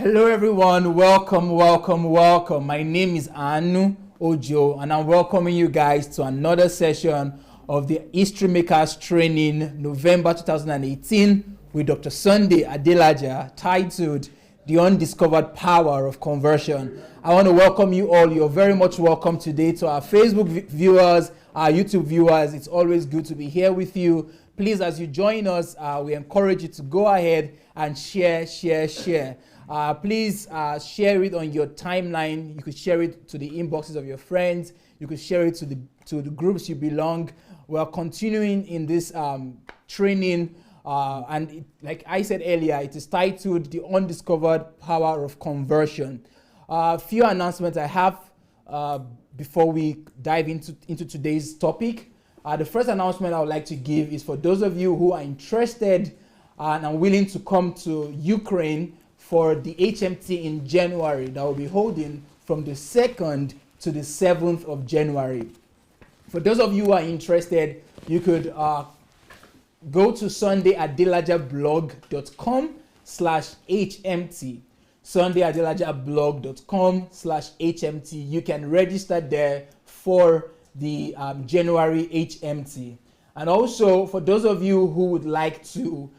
Hello everyone, welcome. My name is Anu Ojo and I'm welcoming you guys to another session of the History Makers Training November 2018 with Dr. Sunday Adelaja, titled The Undiscovered Power of Conversion. I want to welcome you all. You're very much welcome today to our Facebook viewers, our YouTube viewers. It's always good to be here with you. Please, as you join us, we encourage you to go ahead and share. Please share it on your timeline. You could share it to the inboxes of your friends. You could share it to the groups you belong. We are continuing in this training, like I said earlier, it is titled The Undiscovered Power of Conversion. A few announcements I have before we dive into today's topic. The first announcement I would like to give is for those of you who are interested and are willing to come to Ukraine for the HMT in January that will be holding from the 2nd to the 7th of January. For those of you who are interested, you could go to sundayadelajablog.com/HMT. sundayadelajablog.com/HMT. You can register there for the January HMT. And also for those of you who would like to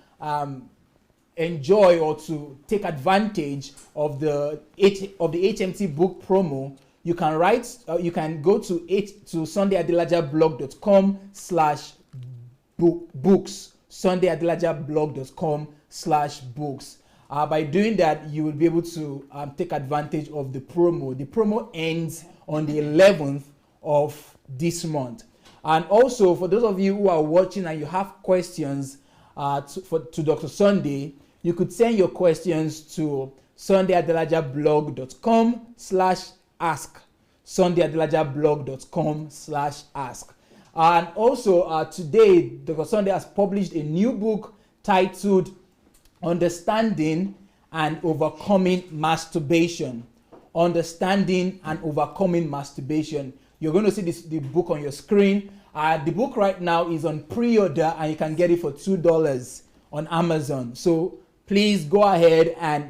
enjoy or to take advantage of the HMT book promo, you can go to sundayadelajablog.com/books, sundayadelajablog.com/books. By doing that, you will be able to take advantage of the promo. The promo ends on the 11th of this month. And also for those of you who are watching and you have questions to Dr. Sunday, you could send your questions to sundayadelajablog.com/ask, sundayadelajablog.com/ask. And also today, Dr. Sunday has published a new book titled Understanding and Overcoming Masturbation. Understanding and Overcoming Masturbation. You're going to see the book on your screen. The book right now is on pre-order and you can get it for $2 on Amazon. So please go ahead and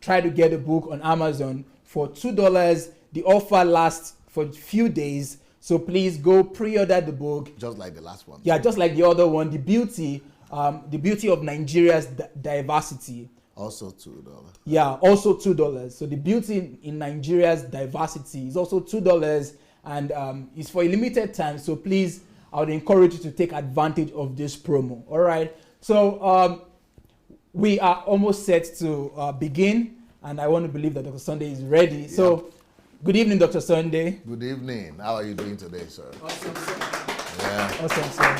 try to get the book on Amazon for $2. The offer lasts for a few days. So please go pre-order the book. Just like the last one. Yeah, just like the other one. The beauty of Nigeria's diversity. Also $2. Yeah, also $2. So the beauty in Nigeria's diversity is also $2, and it's for a limited time. So please, I would encourage you to take advantage of this promo. All right. So we are almost set to begin, and I want to believe that Dr. Sunday is ready. Yeah. So good evening, Dr. Sunday. Good evening. How are you doing today, sir? Awesome, sir. Yeah. Awesome, sir.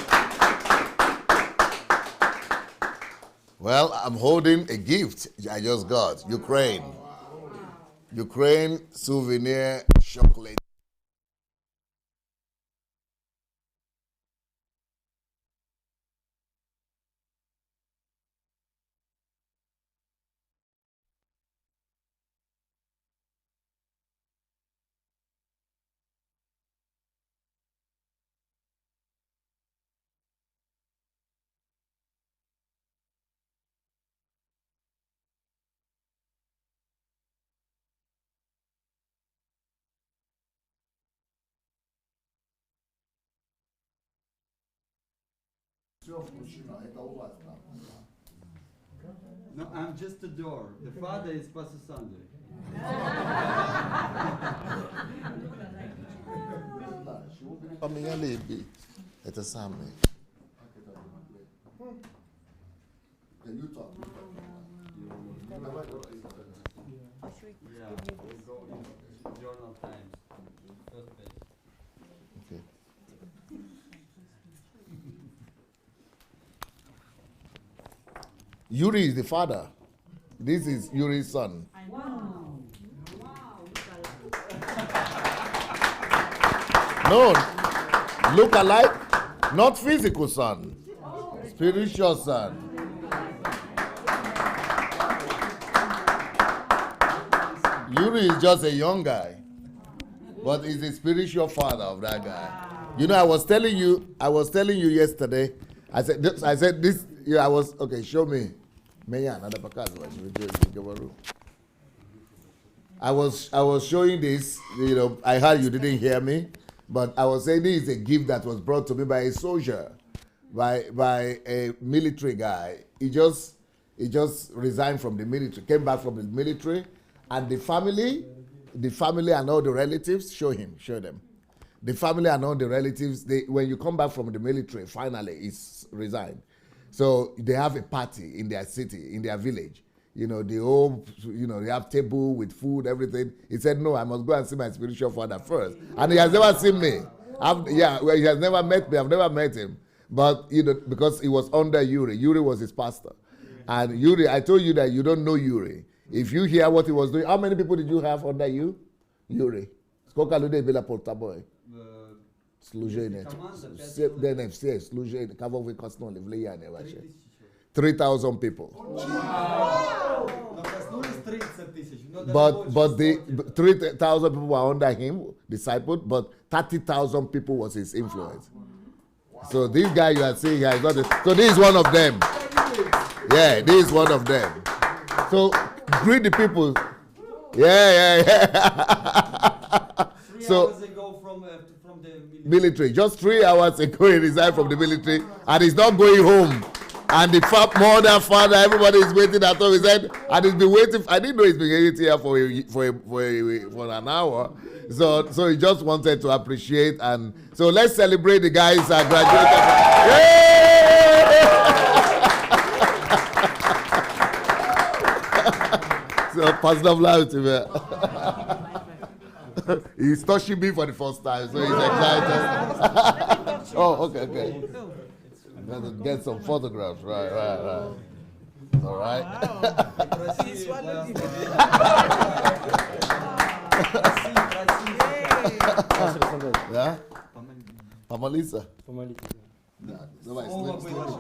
Well, I'm holding a gift I just got. Ukraine. Ukraine souvenir chocolate. No, I'm just the door. The father is Pastor Sunday. It's a Sunday. Can you talk? Yeah, we'll go in Journal Times. First page. Okay. Yuri is the father. This is Yuri's son. Wow. No, look alike, not physical son, spiritual son. Yuri is just a young guy, but he's the spiritual father of that guy. You know, I was telling you yesterday. I said this. Yeah, okay. Show me. I was showing this, I heard you didn't hear me, but I was saying this is a gift that was brought to me by a soldier, by a military guy. He just resigned from the military, came back from the military, and the family and all the relatives, show them. The family and all the relatives, when you come back from the military, finally, it's resigned. So they have a party in their city, in their village. They have table with food, everything. He said, no, I must go and see my spiritual father first. And he has never seen me. He has never met me. I've never met him. But, because he was under Yuri. Yuri was his pastor. And Yuri, I told you that you don't know Yuri. If you hear what he was doing, how many people did you have under you? Yuri. Сколько людей было под тобой? Служение. Все служение. Кого вы коснули влияние ваше? 3,000 people. But the 3,000 people were under him, discipled, but 30,000 people was his influence. So this guy you are seeing here is not. So this is one of them. Yeah, this is one of them. So greet the people. Yeah. 3 So hours ago from the military. Just 3 hours ago he resigned from the military, and he's not going home. And the mother, father, everybody is waiting at home. He said, and he's been waiting. I didn't know he's been waiting here for an hour. So he just wanted to appreciate, and so let's celebrate the guys that graduated. So Pastor Vlad, he's touching me for the first time, so he's excited. Oh, okay. Get some photographs, right. All right. Да? Помолиться? Давай,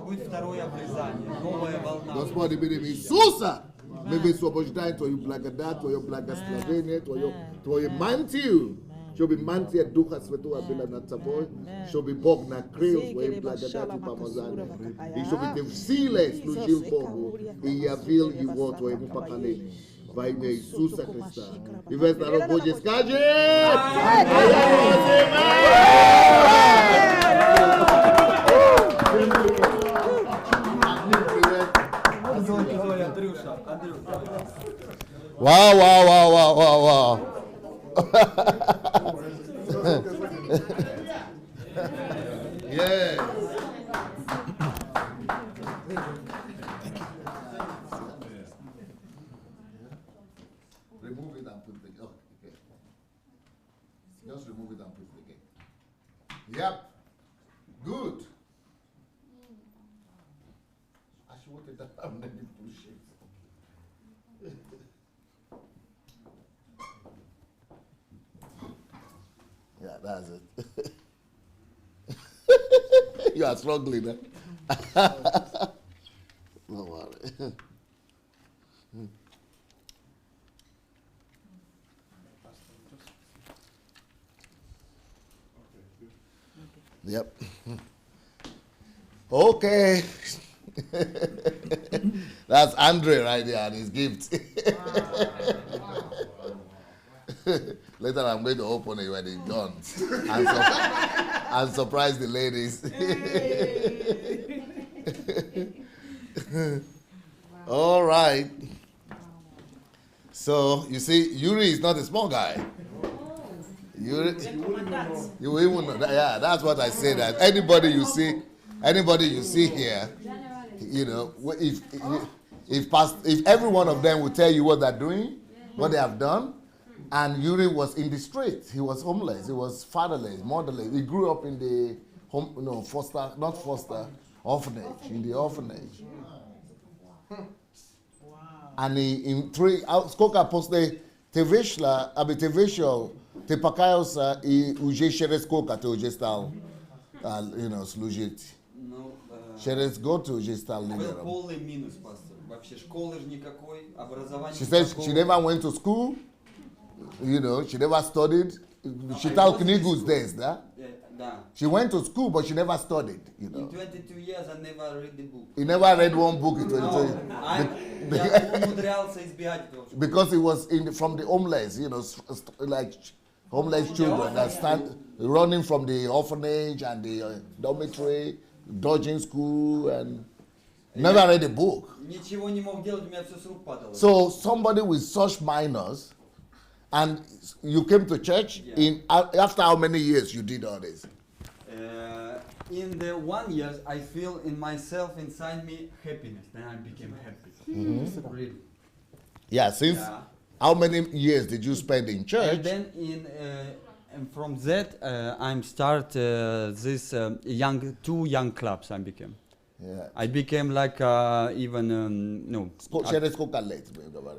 будет второе обрезание, новая волна. Господи, именем Иисуса, мы высвобождаем Твою благодать, Твое благословение, Твою мантию. Чтобы мантия Духа Святого была над тобой, чтобы Бог накрыл своей благодатью помазания, и чтобы ты в силе служил Богу и явил Его твоему поколению. Во имя Иисуса Христа. И весь народ Божий скажет: Wow. Yes. Remove it and put it again. Okay. Just remove it and put it again. Yep. Good. I should want it down and then you push it. Yeah, that's it. You are struggling, eh? No worry. Yep. Okay. That's Andre right there and his gift. Later I'm going to open it when it's done and surprise the ladies. All right. So you see, Yuri is not a small guy. You even know that, yeah, that's what I say. That anybody you see here, if every one of them will tell you what they're doing, what they have done. And Yuri was in the street. He was homeless. He was fatherless, motherless. He grew up in the orphanage, in the orphanage. And сколько после te вышел, ты покаялся и уже через сколько ты уже стал, служить? Через год ты уже стал лидером. Полный минус, пастор. Вообще школы же никакой, образования. She said she never went to school. She never studied. She took Knigus days, да? Да. She went to school, but she never studied, you In know. 22 years I never read the book. He never read one book in 22 No, years. я умудрялся избегать этого. Because he was from the homeless, you know, like homeless children that stand running from the orphanage and the dormitory, dodging school, and never read a book. Ничего не мог делать, у меня все с рук падало. So somebody with such minors, and you came to church after how many years you did all this? In the 1 year, I feel in myself, inside me, happiness. Then I became happy. Really. Yeah, since how many years did you spend in church? And then and from that, I'm start this two young clubs. I became. Yeah. I became like even no.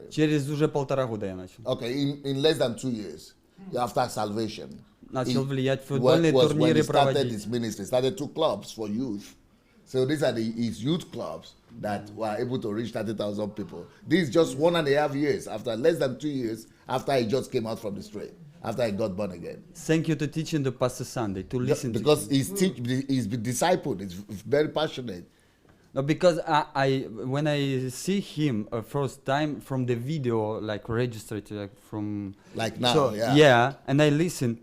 Через уже 1,5 года я начал. Okay, in less than 2 years after salvation. Начал влиять футбольные турниры when he started проводить. his ministry, started 2 clubs for youth. So these are his youth clubs that were able to reach 30,000 people. This is just 1.5 years after, less than 2 years after he just came out from the street, after he got born again. Thank you to teaching the Pastor Sunday to listen because to him. he's been discipled. He's very passionate. No, because I when I see him first time from the video, like registered, like from like now, so, yeah, and I listen.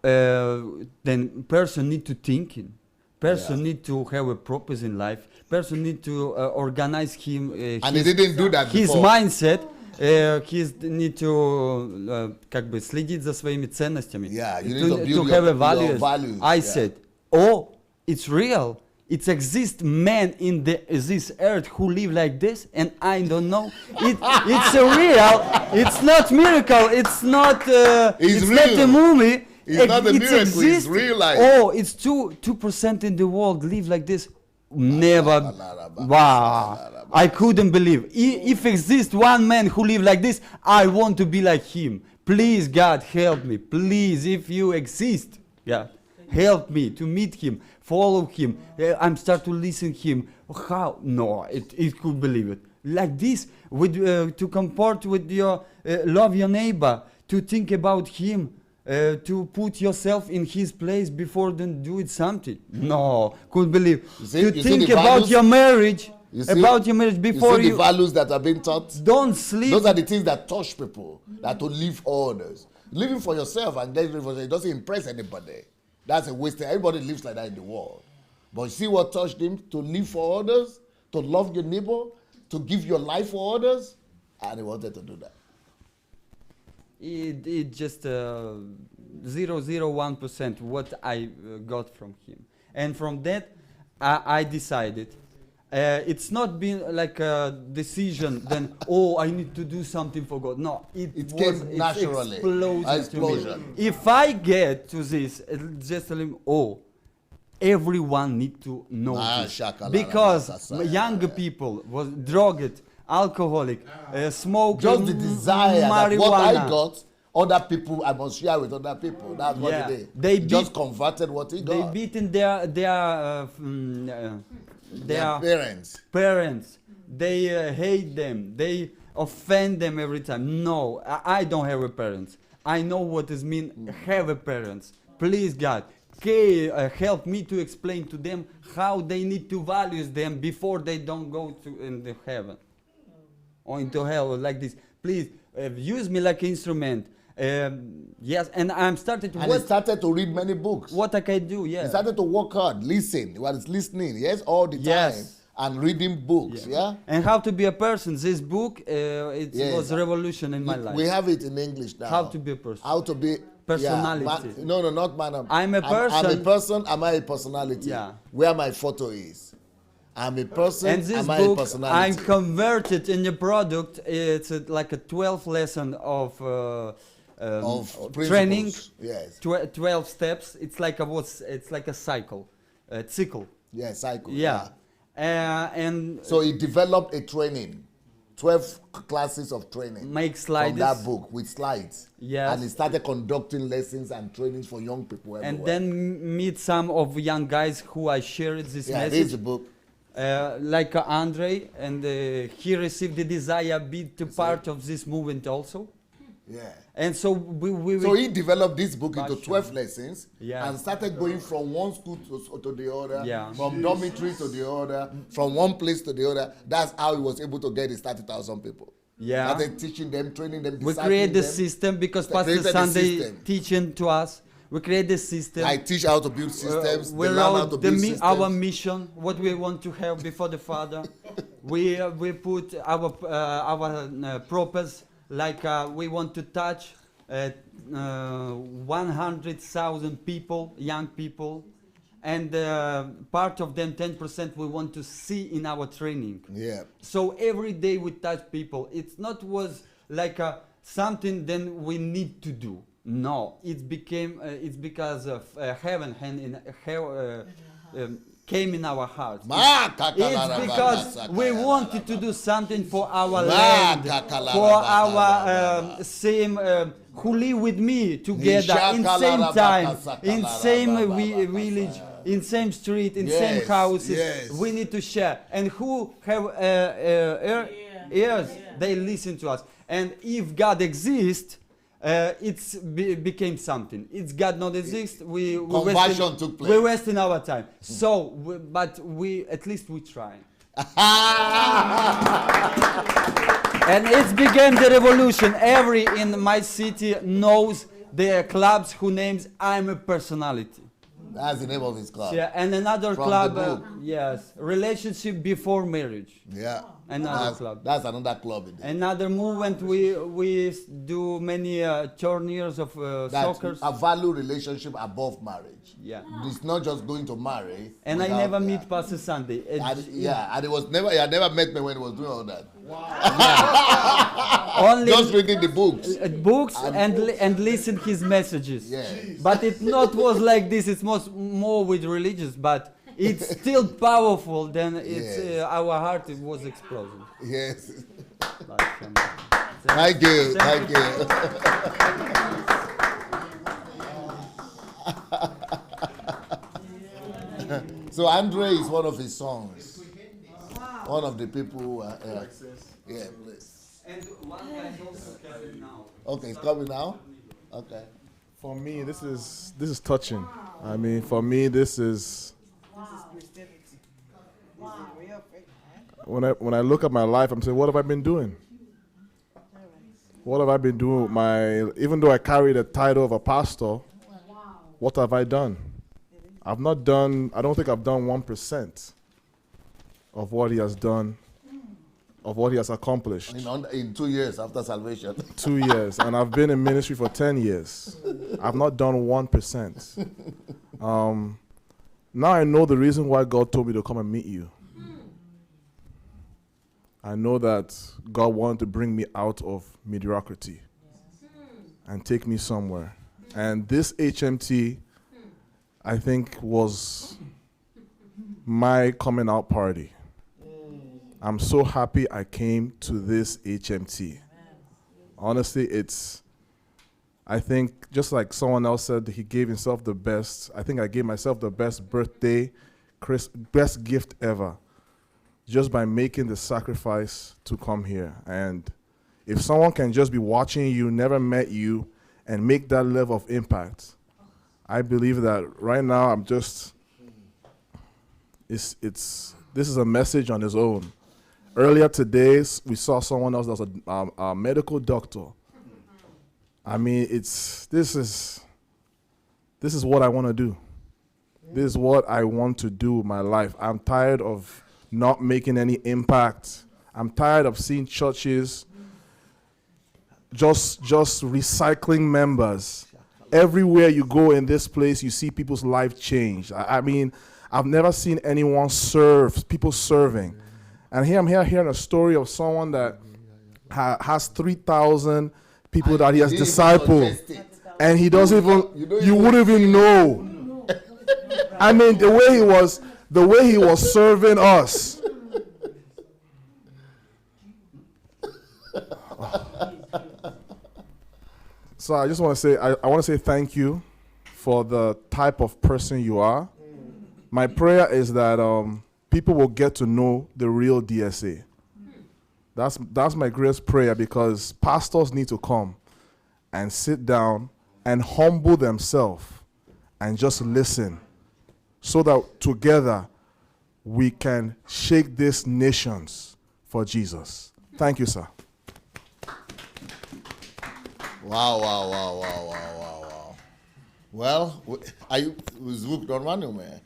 Then person need to think. Person need to have a purpose in life. Person need to organize him. And he didn't do that his before. Mindset. He need to как бы следить за своими ценностями. Yeah, you need to build have your values. I said, oh, it's real. It exists men in this earth who live like this, and I don't know. It's a real. It's not miracle. It's not. It's real. not a movie. It's not a miracle. It's real life. Oh, it's 2% in the world live like this. Never. Wow. I couldn't believe. If exists one man who live like this, I want to be like him. Please, God, help me. Please, if you exist, God, help me to meet him. Follow him. I'm start to listen him. How? No, it could believe it. Like this, with to comport with your love your neighbor, to think about him, to put yourself in his place before then do it something. No, couldn't believe. To think about your marriage. About your marriage before you see the values that are being taught. Don't sleep. Those are the things that touch people. That to live for others. Living for yourself and then for it doesn't impress anybody. That's a waste. Everybody lives like that in the world. But see what touched him? To live for others, to love your neighbor, to give your life for others, and he wanted to do that. It just 0.01% what I got from him, and from that I decided. It's not been like a decision. Then I need to do something for God. No, it came naturally. Explosion. If I get to this, just tell him, everyone need to know this. Because young people was drugged, alcoholic, smoking, just the desire marijuana. That what I got, other people, I must share with other people. That's what it is. They just converted what he got. They beaten their parents. They hate them. They offend them every time. No, I don't have a parents. I know what it means have a parents. Please, God, help me to explain to them how they need to value them before they don't go to in the heaven or into hell like this. Please use me like an instrument. Yes, and I'm started to. And he started to read many books. What I can do, yeah. He started to work hard, listen. He was listening, yes, all the time, and reading books, yeah. And how to be a person. This book, was a revolution in my life. We have it in English now. How to be a person. How to be personality. No, not man. I'm a person. I'm a person. Am I a personality? Yeah. Where my photo is. I'm a person. And this am I book, a personality? I'm converted in the product. It's like a 12 lesson of training. Yes. 12 steps. It's like a cycle, cycle. Yeah, cycle. Yeah. And so he developed a training. 12 classes of training. Make slides. From that book with slides. Yes. And he started conducting lessons and trainings for young people everywhere. And then meet some of young guys who I shared this message. This is the book. Like Andre, and he received the desire be to part of this movement also. Yeah. And so we So he developed this book into Passion. 12 lessons Yeah. and started going from one school to the other, Yeah. from dormitory to the other, from one place to the other. That's how he was able to get his 30,000 people. Yeah. Started teaching them, training them, we discipling create the them. system because Created Pastor the Sunday system. teaching to us. We create the system. I teach how to build systems. We they learn how wrote to build systems. our mission, what we want to have before the Father. we put our purpose, like we want to touch 100,000 people, young people, and part of them, 10%, we want to see in our training. Yeah. So every day we touch people. It's not was like something then we need to do. No, it became. It's because of heaven came in our hearts. It's because we wanted to do something for our land, for our same who live with me together in same time, in same village, in same street, in same houses. yes. We need to share. And who have ears, they listen to us. And if God exists, it's became something. It's God not exist. We Conversion took place. We waste in our time. So, but we at least we try. And it's began the revolution. Every in my city knows the clubs who names I'm a personality. That's the name of his club. Yeah, and another From club. the book. Yes, relationship before marriage. Yeah. Another club. That's another club. Another movement. We do many tournaments of soccer. I value relationship above marriage. Yeah. It's not just going to marry. And I without- never meet Pastor Sunday. And he was never. He had never met me when he was doing all that. Only Just reading the books. books and listen his messages. Yes. But it not was like this. It's more with religious, but it's still powerful. Then it's Yes. our heart was exploding. Yes. Like, Thank you. Thank you. So Andre is one of his songs. One of the people who are yeah, please. And one guy also coming now. Okay, it's coming now. Okay. For me, this is touching. I mean, for me, this is. When I look at my life, I'm saying, what have I been doing? What have I been doing with my? Even though I carry the title of a pastor, what have I done? I've not done. I don't think I've done 1% of what he has done, of what he has accomplished. In 2 years after salvation. 2 years, and I've been in ministry for 10 years. I've not done 1%. Now I know the reason why God told me to come and meet you. I know that God wanted to bring me out of mediocrity and take me somewhere. And this HMT, I think, was my coming out party. I'm so happy I came to this HMT. Honestly, I think, just like someone else said, he gave himself the best. I think I gave myself the best birthday, best gift ever, just by making the sacrifice to come here. And if someone can just be watching you, never met you, and make that level of impact, I believe that right now I'm just, this is a message on its own. Earlier today, we saw someone else that was a medical doctor. I mean, this is what I want to do. This is what I want to do with my life. I'm tired of not making any impact. I'm tired of seeing churches just recycling members. Everywhere you go in this place, you see people's life change. I mean, I've never seen anyone serve, people serving. And here I'm hearing a story of someone that has 3,000 people that he has discipled. And he doesn't even, you wouldn't even know. I mean, the way he was serving us. So I just want to say, I want to say thank you for the type of person you are. My prayer is that people will get to know the real DSA. That's my greatest prayer, because pastors need to come and sit down and humble themselves and just listen so that together we can shake these nations for Jesus. Thank you, sir. Wow. Well, are you hooked on one, man?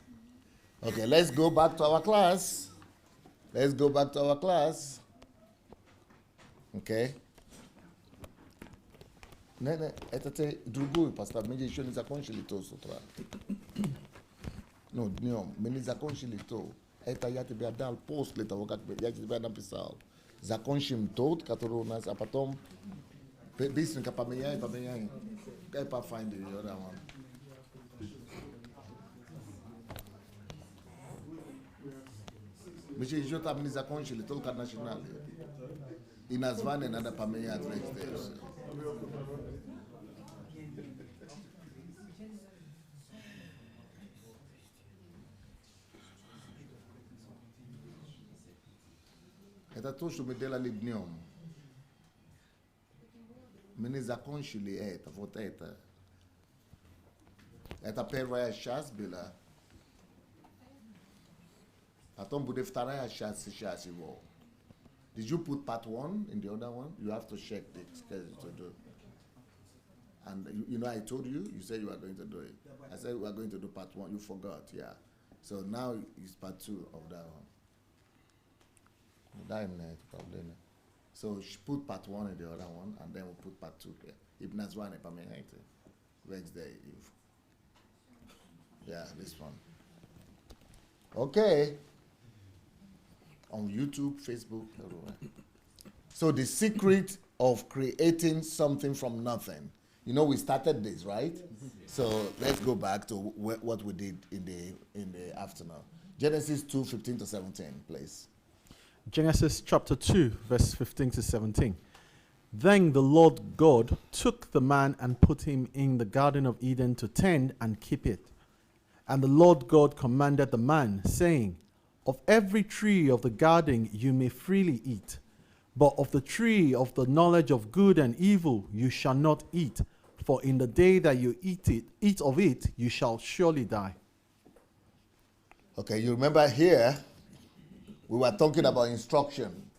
Okay, let's go back to our class. Okay. Nene, etate drugu pastor meje shoni za konshilito sotra. No, meni za konshilito. Eta yate be dal post leta wakat be yate be na pisal. Za konshim tot katoro na zapatom. Bisin ka pa meya. Kaya pa find the other one. Meje jota meni za konshilito ka national. Inazvane nada pa meya next day. Eta toshu medela libnium. Meni zakonshili eta voteta. Eta pervaya shas bila. Atom bude ftara shas wo. Did you put part 1 in the other one? You have to check the schedule to do. And you know, I told you, you said you were going to do it. I said we are going to do part 1. You forgot, yeah. So now it's part 2 of that one. So put part 1 in the other one, and then we'll put part 2 here. If that's one, if I mean, Wednesday, yeah, this one. Okay. On YouTube, Facebook, everywhere. So the secret of creating something from nothing. You know, we started this, right? So let's go back to what we did in the afternoon. Genesis 2:15-17, please. Genesis chapter 2, verse 15 to 17. Then the Lord God took the man and put him in the Garden of Eden to tend and keep it. And the Lord God commanded the man, saying, of every tree of the garden you may freely eat, but of the tree of the knowledge of good and evil you shall not eat, for in the day that you eat of it, you shall surely die. Okay, you remember here, we were talking about instruction,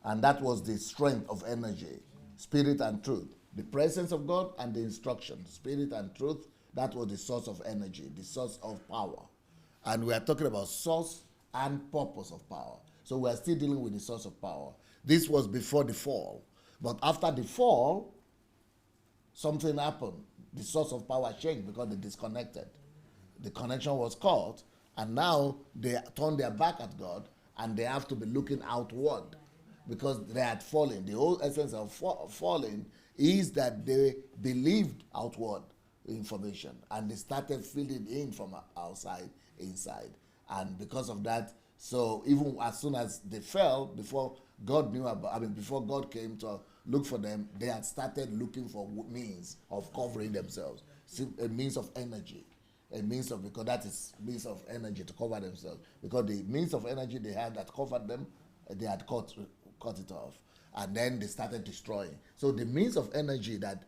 and that was the strength of energy, spirit and truth. The presence of God and the instruction, spirit and truth, that was the source of energy, the source of power. And we are talking about source and purpose of power. So we are still dealing with the source of power. This was before the fall. But after the fall, something happened. The source of power changed because they disconnected. The connection was cut, and now they turned their back at God, and they have to be looking outward because they had fallen. The whole essence of falling is that they believed outward information, and they started filling in from outside inside. And because of that, so even as soon as they fell, before God knew about, before God came to look for them, they had started looking for means of covering themselves. A means of energy, because that is means of energy to cover themselves. Because the means of energy they had that covered them, they had cut it off, and then they started destroying. So the means of energy that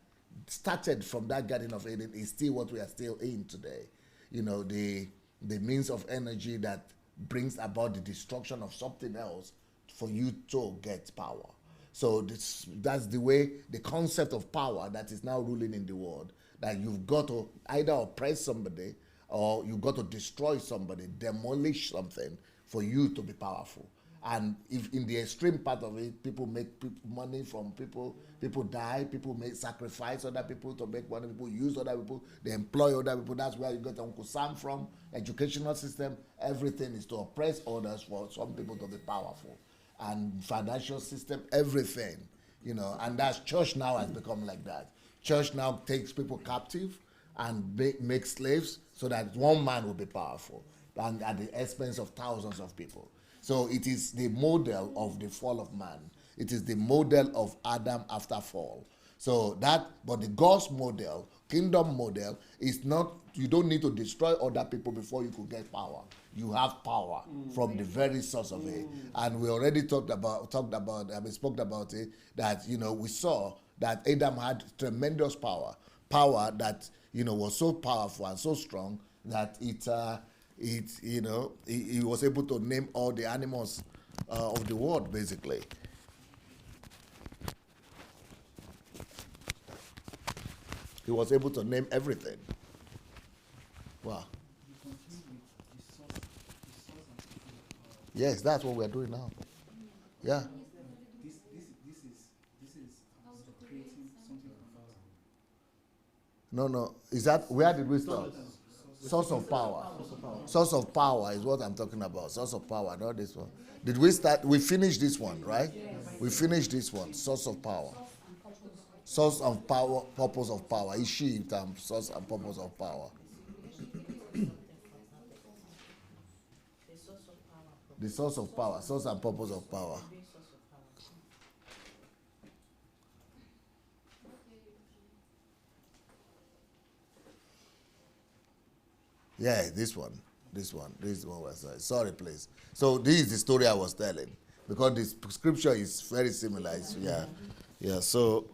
started from that Garden of Eden is still what we are still in today. You know, the means of energy that brings about the destruction of something else for you to get power. So that's the way, the concept of power that is now ruling in the world, that you've got to either oppress somebody or you've got to destroy somebody, demolish something for you to be powerful. And if in the extreme part of it, people make money from people die, people make sacrifice other people to make money, people use other people, they employ other people. That's where you get Uncle Sam from. Educational system, everything is to oppress others for some people to be powerful. And financial system, everything, you know, and that's church now has become like that. Church now takes people captive and makes slaves so that one man will be powerful, and at the expense of thousands of people. So it is the model of the fall of man. It is the model of Adam after fall. So that, but the God's model, kingdom model, is not, you don't need to destroy other people before you could get power. You have power from the very source of it. And we already spoke about it, that, you know, we saw that Adam had tremendous power that was so powerful and so strong that he was able to name all the animals of the world, basically. He was able to name everything. Wow. Yes, that's what we're doing now. Yeah. This is creating something from thousand. No. Is that, where did we start? Source of power. Source of power is what I'm talking about. Source of power, not this one. Did we start? We finished this one, right? Yes. We finished this one. Source of power. Source of power, purpose of power. Is she source and purpose of power? The source of power, source and purpose of power. Yeah, this one was sorry, please. So this is the story I was telling, because this scripture is very similar. Yeah. So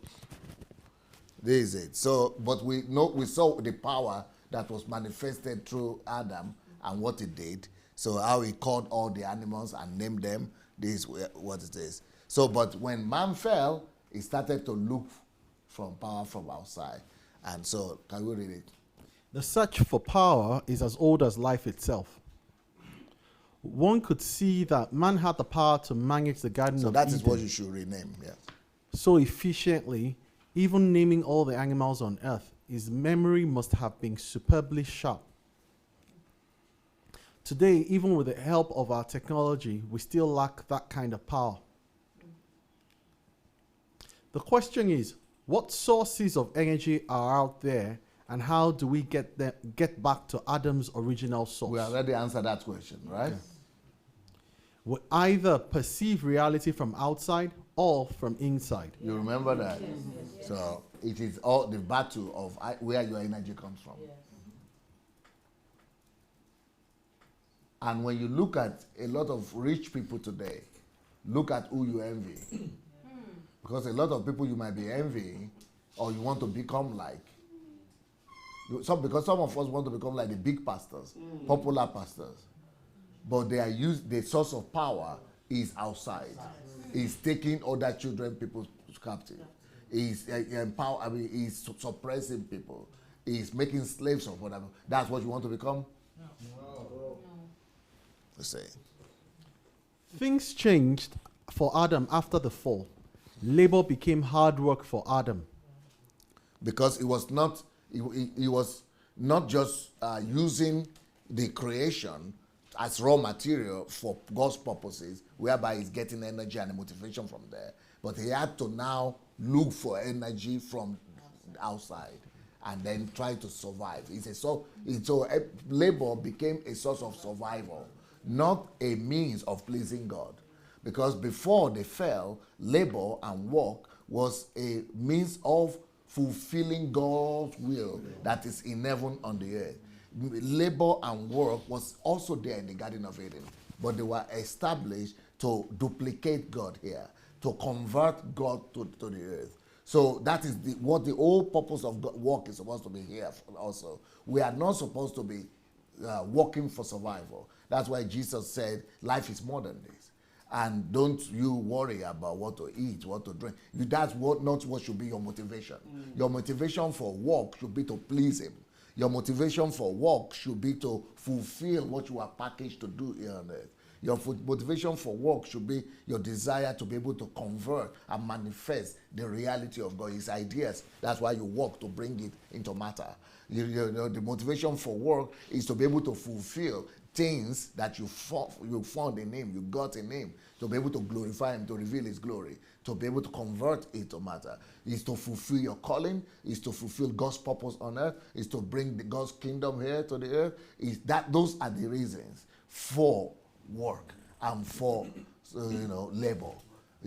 this is it. So, but we saw the power that was manifested through Adam and what he did. So how he called all the animals and named them. This is what it is. So, but when man fell, he started to look from power from outside. And so, can we read it? The search for power is as old as life itself. One could see that man had the power to manage the Garden So of that Eden is what you should rename, yes. so efficiently, even naming all the animals on earth. His memory must have been superbly sharp. Today, even with the help of our technology, we still lack that kind of power. The question is, what sources of energy are out there, and how do we get back to Adam's original source? We already answered that question, right? Yeah. We either perceive reality from outside or from inside. You remember that? Yes. So it is all the battle of where your energy comes from. Yes. And when you look at a lot of rich people today, look at who you envy. Because a lot of people you might be envying or you want to become like. Because some of us want to become like the big pastors, popular pastors. But the source of power is outside. Is taking other people's captive. Is is suppressing people. Is making slaves of whatever. That's what you want to become? Let's say. Things changed for Adam after the fall. Labor became hard work for Adam. Because he was not just using the creation as raw material for God's purposes, whereby he's getting energy and motivation from there. But he had to now look for energy from outside and then try to survive. So labor became a source of survival, not a means of pleasing God. Because before they fell, labor and work was a means of fulfilling God's will that is in heaven on the earth. Labor and work was also there in the Garden of Eden, but they were established to duplicate God here, to convert God to the earth. So that is what the whole purpose of work is supposed to be here also. We are not supposed to be working for survival. That's why Jesus said life is more than this. And don't you worry about what to eat, what to drink. That's not what should be your motivation. Your motivation for work should be to please him. Your motivation for work should be to fulfill what you are packaged to do here on earth. Your motivation for work should be your desire to be able to convert and manifest the reality of God, his ideas. That's why you work, to bring it into matter. The motivation for work is to be able to fulfill things that you found in him, you got in him, to be able to glorify him, to reveal his glory, to be able to convert it to matter. Is to fulfill your calling, is to fulfill God's purpose on earth, is to bring God's kingdom here to the earth. Those are the reasons for work and for labor.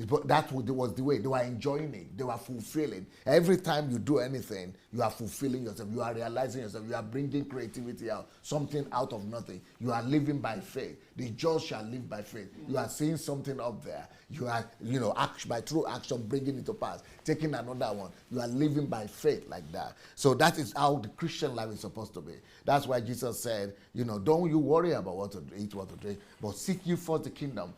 But that was the way. They were enjoying it. They were fulfilling. Every time you do anything, you are fulfilling yourself. You are realizing yourself. You are bringing creativity out, something out of nothing. You are living by faith. The just shall live by faith. You are seeing something up there. You are, by true action, bringing it to pass. Taking another one. You are living by faith like that. So that is how the Christian life is supposed to be. That's why Jesus said, don't you worry about what to eat, what to drink, but seek you first the kingdom.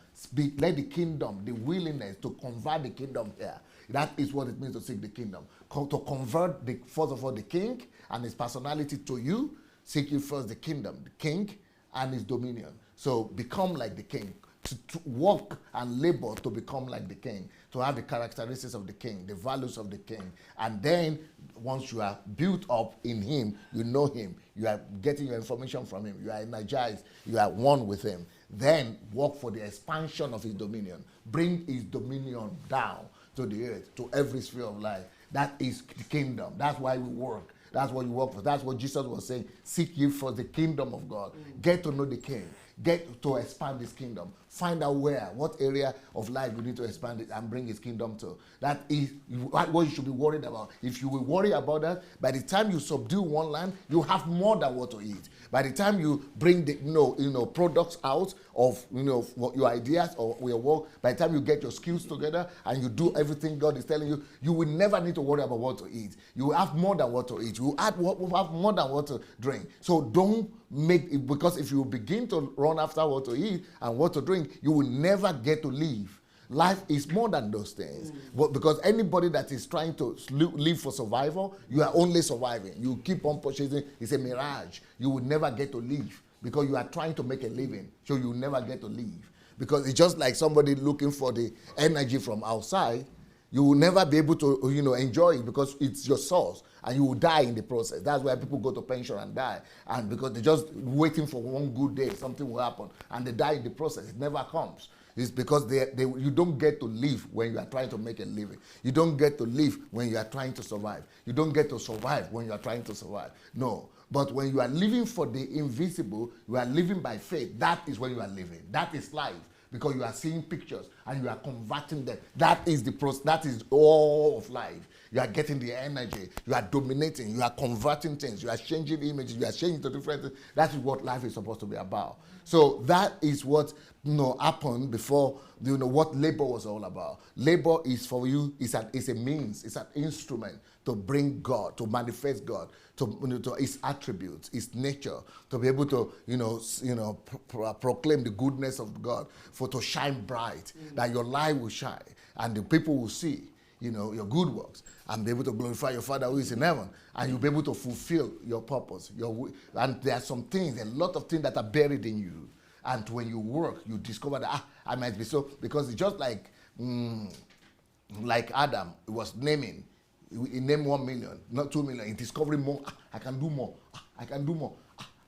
Let the kingdom, the willingness to convert the kingdom here. That is what it means to seek the kingdom. To convert, first of all, the king and his personality to you. Seek you first the kingdom, the king and his dominion. So become like the king. To work and labor to become like the king. To have the characteristics of the king, the values of the king. And then once you are built up in him, you know him. You are getting your information from him. You are energized. You are one with him. Then work for the expansion of his dominion. Bring his dominion down to the earth, to every sphere of life. That is the kingdom. That's why we work. That's what you work for. That's what Jesus was saying. Seek ye for the kingdom of God. Get to know the king. Get to expand his kingdom. Find out what area of life you need to expand it and bring his kingdom to. That is what you should be worried about. If you will worry about that, by the time you subdue one land, you have more than what to eat. By the time you bring the products out of your ideas or your work, by the time you get your skills together and you do everything God is telling you, you will never need to worry about what to eat. You will have more than what to eat. You will have more than what to drink. So don't make it, because if you begin to run after what to eat and what to drink, you will never get to live. Life is more than those things. But because anybody that is trying to live for survival, you are only surviving. You keep on purchasing. It's a mirage. You will never get to live because you are trying to make a living. So you will never get to live. Because it's just like somebody looking for the energy from outside. You will never be able to enjoy it because it's your source. And you will die in the process. That's why people go to pension and die. And because they're just waiting for one good day, something will happen. And they die in the process. It never comes. It's because you don't get to live when you are trying to make a living. You don't get to live when you are trying to survive. You don't get to survive when you are trying to survive. No. But when you are living for the invisible, you are living by faith. That is when you are living. That is life. Because you are seeing pictures and you are converting them. That is the process. That is all of life. You are getting the energy. You are dominating. You are converting things. You are changing images. You are changing to different things. That is what life is supposed to be about. So that is what happened before what labor was all about. Labor is for you. It's a means. It's an instrument to bring God, to manifest God, to his attributes, his nature, to be able to proclaim the goodness of God, to shine bright, that your light will shine and the people will see your good works and be able to glorify your Father who is in heaven, and you'll be able to fulfill your purpose. And there are some things, a lot of things that are buried in you. And when you work, you discover that I might be so, because it's just like Adam was naming. He named 1 million, not 2 million. He discovered more. I can do more. I can do more.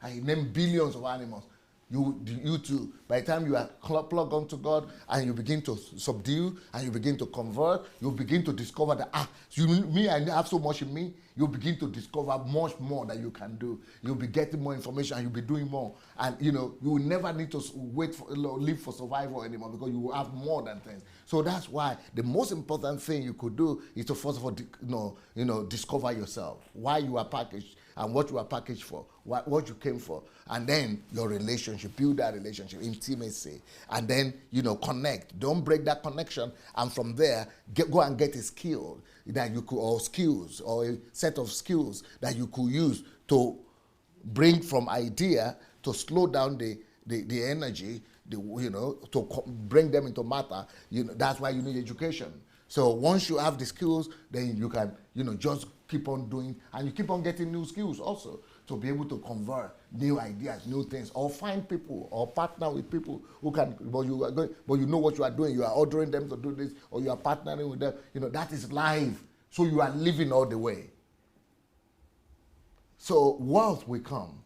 I named billions of animals. You too. By the time you are plugged onto God and you begin to subdue and you begin to convert, you begin to discover that I have so much in me. You begin to discover much more that you can do. You'll be getting more information and you'll be doing more. And you will never need to live for survival anymore, because you will have more than things. So that's why the most important thing you could do is to first of all discover yourself, why you are packaged and what you are packaged for, what you came for, and then your relationship, build that relationship, intimacy, and then connect. Don't break that connection, and from there go and get a skill that you could, or skills, or a set of skills that you could use to bring from idea to slow down the energy, to bring them into matter. That's why you need education. So once you have the skills, then you can, just keep on doing, and you keep on getting new skills also to be able to convert new ideas, new things, or find people or partner with people who can, but you know what you are doing. You are ordering them to do this, or you are partnering with them. That is life. So you are living all the way. So wealth will come.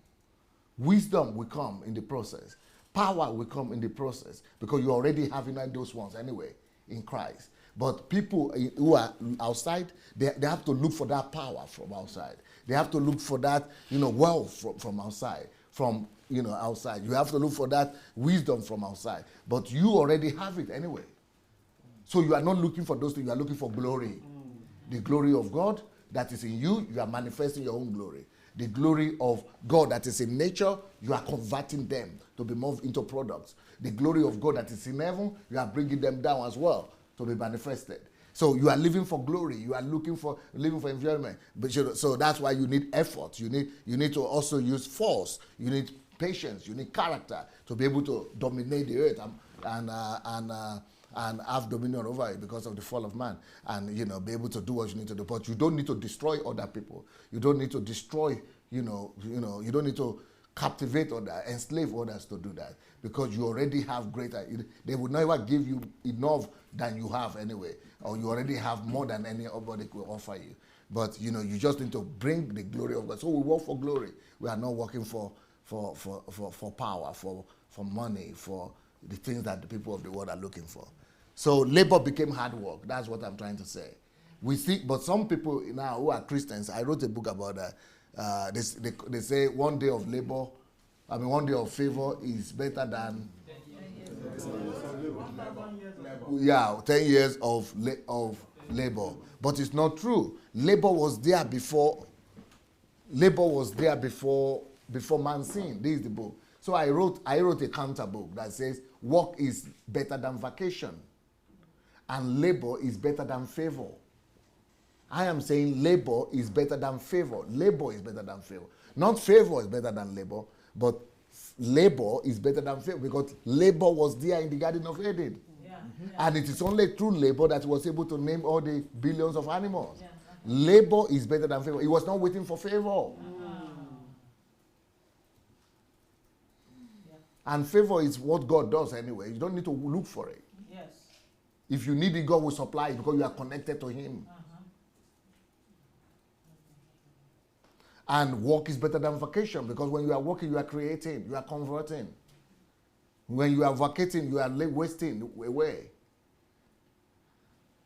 Wisdom will come in the process. Power will come in the process, because you already have those ones anyway in Christ. But people who are outside, they have to look for that power from outside. They have to look for that, wealth from outside, outside. You have to look for that wisdom from outside. But you already have it anyway. So you are not looking for those things, you are looking for glory. The glory of God that is in you, you are manifesting your own glory. The glory of God that is in nature, you are converting them to be moved into products. The glory of God that is in heaven, you are bringing them down as well to be manifested. So you are living for glory. You are living for environment. But so that's why you need effort. You need to also use force. You need patience. You need character to be able to dominate the earth and have dominion over it because of the fall of man, and be able to do what you need to do. But you don't need to destroy other people. You don't need to destroy. You don't need to captivate others, enslave others to do that, because you already have greater. They would never give you enough than you have anyway, or you already have more than anybody could offer you. But you just need to bring the glory of God. So we work for glory. We are not working for power, for money, for the things that the people of the world are looking for. So labor became hard work. That's what I'm trying to say. We see, but some people now who are Christians, I wrote a book about that. They say 1 day of labor, 1 day of favor is better than 10 years of labor. But it's not true. Labor was there before. Labor was there before man sinned. This is the book. So I wrote a counter book that says work is better than vacation, and labor is better than favor. I am saying labor is better than favor. Labor is better than favor. Not favor is better than labor, but labor is better than favor, because labor was there in the Garden of Eden. Yeah. And it is only through labor that he was able to name all the billions of animals. Yeah. Labor is better than favor. He was not waiting for favor. And favor is what God does anyway. You don't need to look for it. Yes. If you need it, God will supply it because you are connected to Him. And work is better than vacation, because when you are working, you are creating, you are converting. When you are vacating, you are wasting away.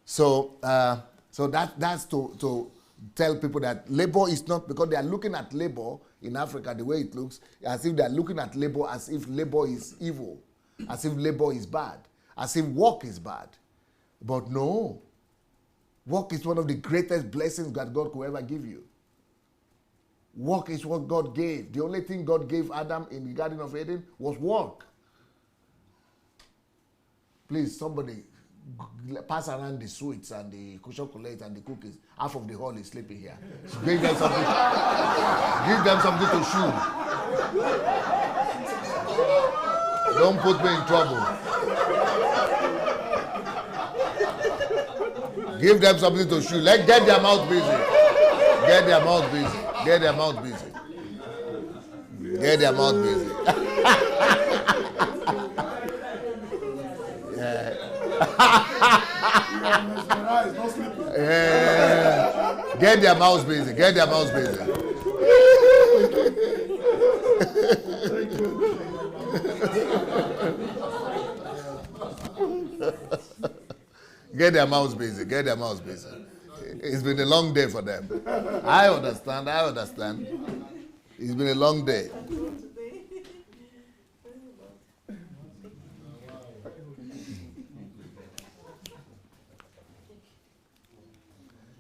So that's to tell people that labor is not, because they are looking at labor in Africa the way it looks, as if they are looking at labor as if labor is evil, as if labor is bad, as if work is bad. But no, work is one of the greatest blessings that God could ever give you. Work is what God gave. The only thing God gave Adam in the Garden of Eden was work. Please, somebody pass around the sweets and the chocolate and the cookies. Half of the hall is sleeping here. So give them something. Give them something to chew. Don't put me in trouble. Give them something to chew. Get their mouth busy. Get their mouth busy. Get their mouth busy. Get their mouth busy. Get their mouths busy. Get their mouths busy. Get their mouths busy. Get their mouths busy. It's been a long day for them. I understand. It's been a long day.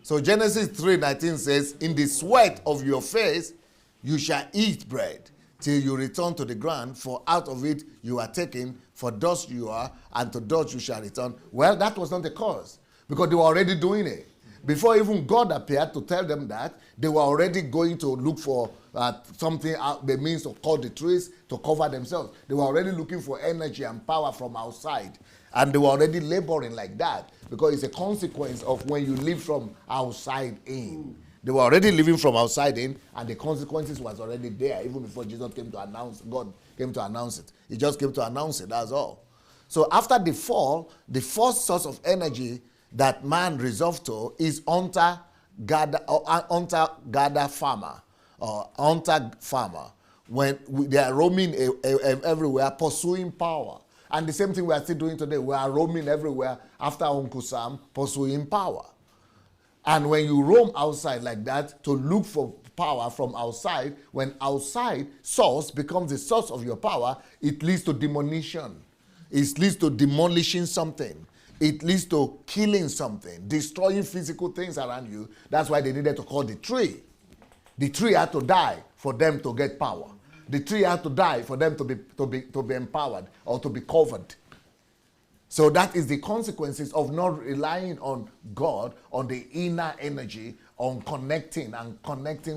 So Genesis 3:19 says, "In the sweat of your face you shall eat bread till you return to the ground, for out of it you are taken, for dust you are, and to dust you shall return." Well, that was not the cause, because they were already doing it. Before even God appeared to tell them that, they were already going to look for something, the means to cut the trees to cover themselves. They were already looking for energy and power from outside. And they were already laboring like that, because it's a consequence of when you live from outside in. They were already living from outside in, and the consequences was already there, even before Jesus came to announce, God came to announce it. He just came to announce it, that's all. So after the fall, the first source of energy that man resolved to is hunter-gatherer farmer, or hunter-farmer. When they are roaming everywhere, pursuing power. And the same thing we are still doing today. We are roaming everywhere after Uncle Sam, pursuing power. And when you roam outside like that to look for power from outside, when outside source becomes the source of your power, it leads to demolition. It leads to demolishing something. it leads to killing something, destroying physical things around you. That's why they needed to call the tree. The tree had to die for them to get power. The tree had to die for them to be empowered or to be covered. So that is the consequences of not relying on God, on the inner energy, on connecting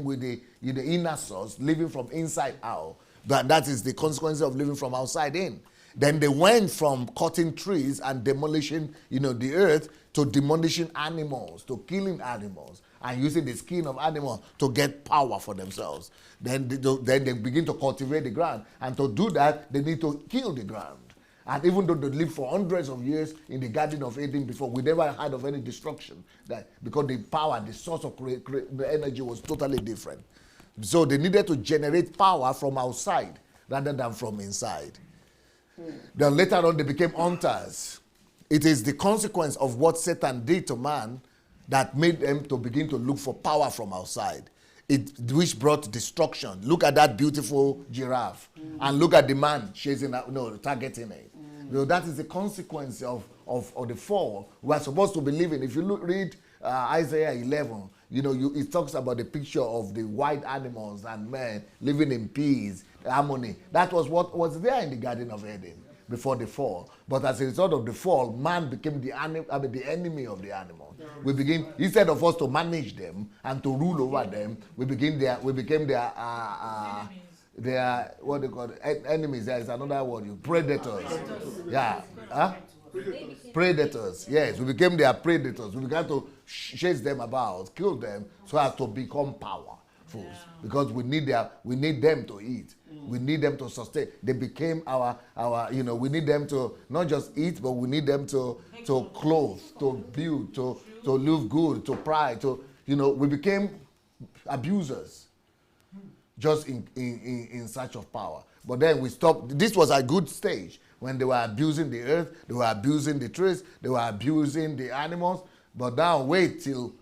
with the inner source, living from inside out. That is the consequence of living from outside in. Then they went from cutting trees and demolishing, the earth, to demolishing animals, to killing animals, and using the skin of animals to get power for themselves. Then they begin to cultivate the ground. And to do that, they need to kill the ground. And even though they lived for hundreds of years in the Garden of Eden before, we never heard of any destruction. Because the power, the source of the energy was totally different. So they needed to generate power from outside rather than from inside. Then later on, they became hunters. It is the consequence of what Satan did to man that made them to begin to look for power from outside, which brought destruction. Look at that beautiful giraffe, and look at the man targeting it. That is the consequence of the fall. We are supposed to believe in. If you read Isaiah 11, it talks about the picture of the wild animals and men living in peace, harmony. That was what was there in the Garden of Eden before the fall. But as a result of the fall, man became the enemy of the animals. We begin, instead of us to manage them and to rule over them, we became their what they call enemies. There is another word, predators. Yeah. Huh? Predators. Yes, we became their predators. We began to chase them about, kill them, so as to become powerful. Because we need them to eat. We need them to sustain. They became our we need them to not just eat, but we need them to clothe, to build, to live good, to pride, we became abusers just in search of power. But then we stopped. This was a good stage when they were abusing the earth, they were abusing the trees, they were abusing the animals. But now wait till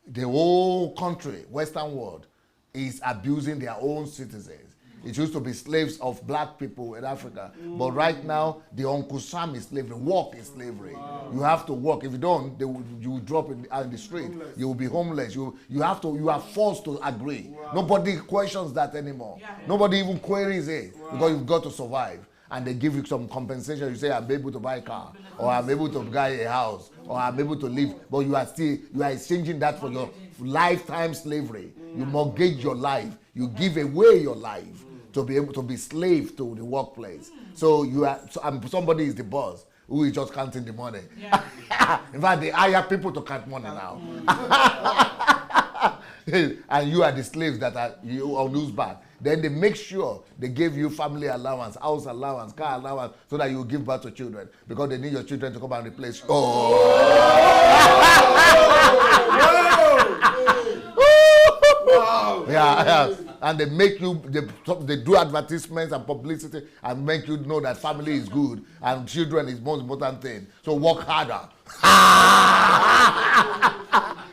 the whole country, Western world, is abusing their own citizens. It used to be slaves of black people in Africa. But right now, the Uncle Sam is slavery. Work is slavery. Wow. You have to work. If you don't, you will drop in the street. Homeless. You will be homeless. You are forced to agree. Wow. Nobody questions that anymore. Yeah. Nobody even queries it. Wow. Because you've got to survive. And they give you some compensation. You say, I'm able to buy a car, or I'm able to buy a house, or I'm able to live. But you are exchanging that for your lifetime slavery. You mortgage your life. You give away your life to be able to be slave to the workplace. So somebody is the boss who is just counting the money. Yeah. In fact, they hire people to count money now. And you are the slaves that are on whose back. Then they make sure they give you family allowance, house allowance, car allowance, so that you will give birth to children, because they need your children to come and replace you. Wow. Yeah. And they make you, they do advertisements and publicity and make you know that family is good and children is the most important thing. So work harder.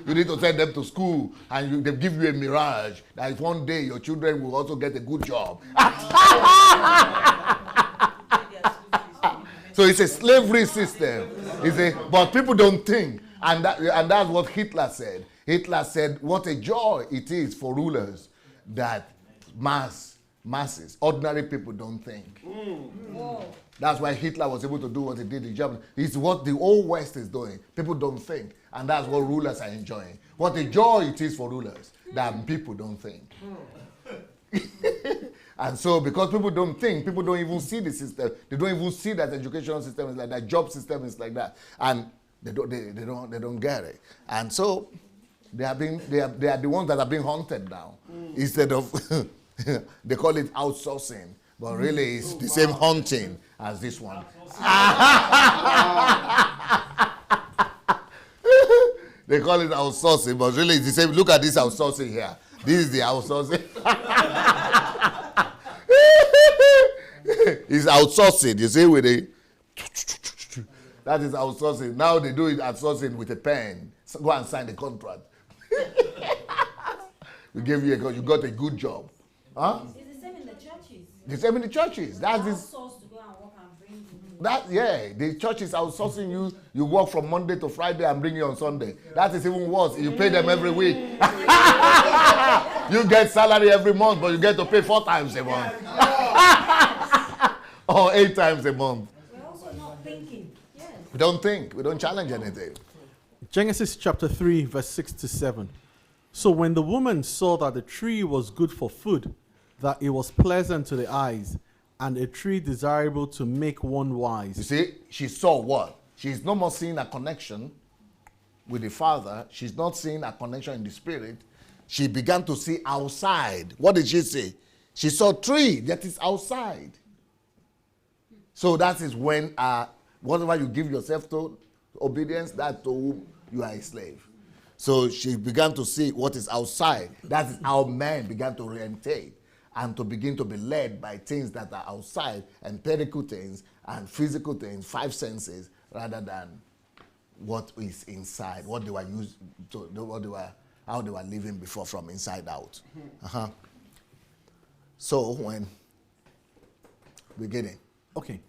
You need to send them to school, and they give you a mirage that if one day your children will also get a good job. So it's a slavery system. But people don't think. And that's what Hitler said. Hitler said, what a joy it is for rulers that masses, ordinary people don't think. That's why Hitler was able to do what he did in Germany. It's what the whole West is doing. People don't think. And that's what rulers are enjoying. What a joy it is for rulers that people don't think. And so because people don't think, people don't even see the system. They don't even see that educational system is like that, job system is like that. And they don't get it. And so they are the ones that are being hunted now. Instead of they call it outsourcing, but really it's the same hunting as this one. They call it outsourcing, but really it's the same. Look at this outsourcing here. This is the outsourcing. It's outsourcing. You see with the that is outsourcing. Now they do it outsourcing with a pen. So go and sign the contract. We gave you you got a good job. Huh? It's the same in the churches. The same in the churches. That's this. To go and work and The church is outsourcing you. You work from Monday to Friday and bring you on Sunday. That is even worse. You pay them every week. You get salary every month, but you get to pay 4 times a month. Or 8 times a month. We're also not thinking. Yes. We don't think. We don't challenge anything. Genesis chapter 3, verse 6 to 7. So when the woman saw that the tree was good for food, that it was pleasant to the eyes, and a tree desirable to make one wise. You see, she saw what? She's no more seeing a connection with the Father. She's not seeing a connection in the Spirit. She began to see outside. What did she see? She saw a tree that is outside. So that is when whatever you give yourself to, obedience, that to whom you are a slave. So she began to see what is outside. That is how man began to orientate and to begin to be led by things that are outside, empirical things and physical things, 5 senses, rather than what is inside, what they were used to, how they were living before from inside out. So when beginning. Okay.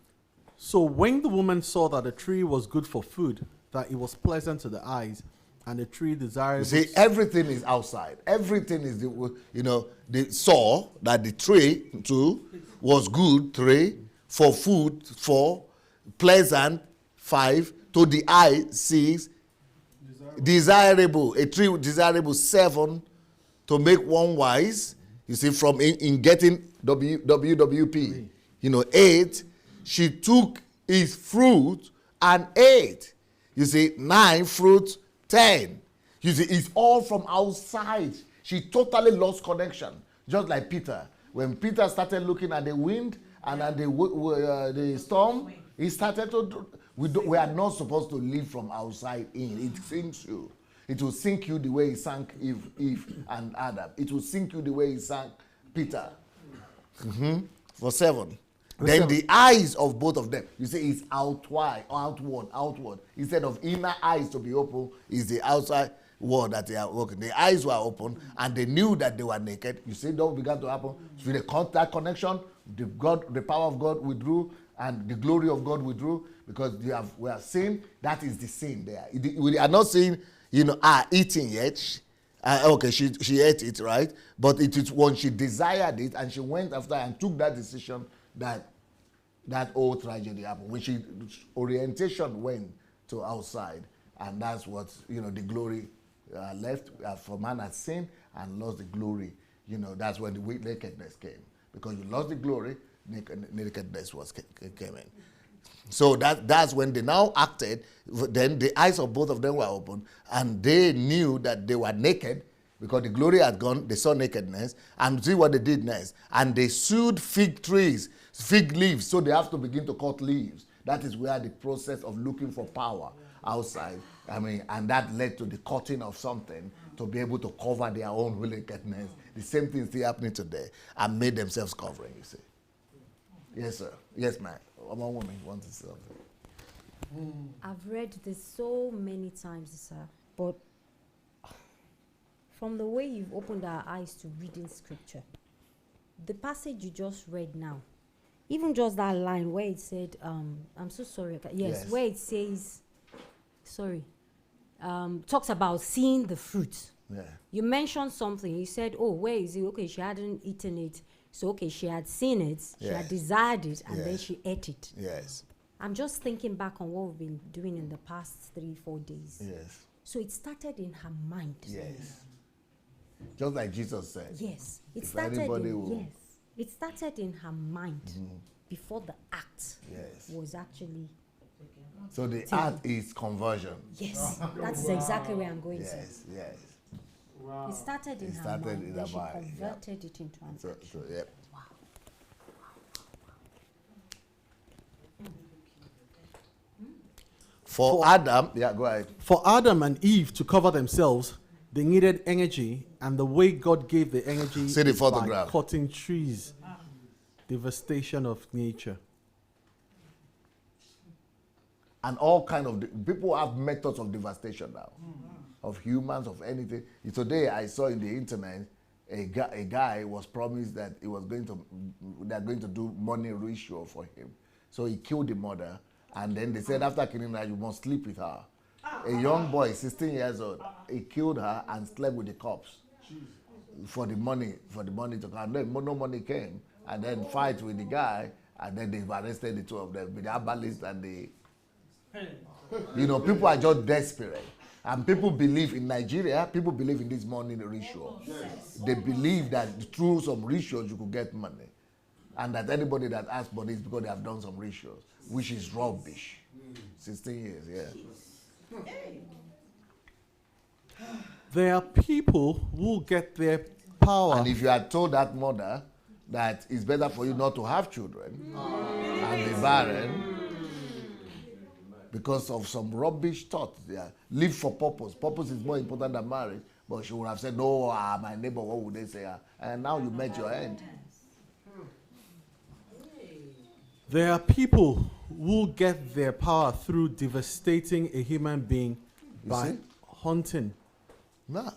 So when the woman saw that the tree was good for food, that it was pleasant to the eyes, and the tree desirable. You see, everything is outside. Everything is, they saw that the tree, 2, was good, 3, for food, 4, pleasant, 5, to the eye, 6, desirable, a tree desirable, 7, to make one wise. You see, from in getting WWP, 8, she took his fruit and ate. You see, 9, fruit, 10. You see, it's all from outside. She totally lost connection. Just like Peter. When Peter started looking at the wind and at the storm, he started to we are not supposed to live from outside in. It sinks you. It will sink you the way he sank Eve and Adam. It will sink you the way he sank Peter. For 7. Then the eyes of both of them, you see, it's outward. Instead of inner eyes to be open, is the outside world that they are working. The eyes were open, and they knew that they were naked. You see, that began to happen. Through that connection, the power of God withdrew, and the glory of God withdrew, because we have seen that is the sin there. We are not saying, eating yet. Okay, she ate it, right? But it is when she desired it, and she went after and took that decision, that whole tragedy happened. When she orientation went to outside, and that's what the glory left. For man had sinned and lost the glory. That's when the nakedness came, because you lost the glory, nakedness came in. So that's when they now acted. Then the eyes of both of them were open, and they knew that they were naked, because the glory had gone. They saw nakedness, and see what they did next. And they sewed fig leaves, so they have to begin to cut leaves. That is where the process of looking for power outside, and that led to the cutting of something to be able to cover their own nakedness. The same thing is still happening today, and made themselves covering, you see. Yes, sir. Yes, ma'am. One woman wants to say something. I've read this so many times, sir, but from the way you've opened our eyes to reading scripture, the passage you just read now, even just that line where it said, I'm so sorry, yes, where it says, talks about seeing the fruit. Yeah. You mentioned something. You said, where is it? Okay, she hadn't eaten it. So, okay, she had seen it, she had desired it, and then she ate it. Yes. I'm just thinking back on what we've been doing in the past 3-4 days. Yes. So it started in her mind. Yes. Just like Jesus said. Yes. It If started anybody in, will- yes. It started in her mind before the act Yes. was actually, So the act is conversion. yes. That's exactly where I'm going to. Yes, yes. It started in It her started mind, in then her she mind, yeah. converted it into an action. So, yep. For Adam, go ahead. For Adam and Eve to cover themselves, they needed energy, and the way God gave the energy See the is by photograph. cutting trees. Devastation of nature. And all kind of people have methods of devastation now, of humans, of anything. Today I saw in the internet a guy was promised that they're going to do money ritual for him So he killed the mother, and then they said after killing her, you must sleep with her. A young boy, 16 years old, he killed her and slept with the cops for the money to come. No money came, and then fight with the guy, and then they've arrested the two of them with the herbalist and the. You know, people are just desperate. And people believe in Nigeria, people believe in this money ritual. They believe that through some rituals you could get money. And that anybody that asks money is because they have done some rituals, which is rubbish. 16 years, yeah. There are people who get their power. And if you had told that mother that it's better for you not to have children and be barren, because of some rubbish thought. Yeah. Live for purpose. Purpose is more important than marriage. But she would have said, no, my neighbor, what would they say? And now you met your end. There are people who get their power through devastating a human being by hunting. Nah.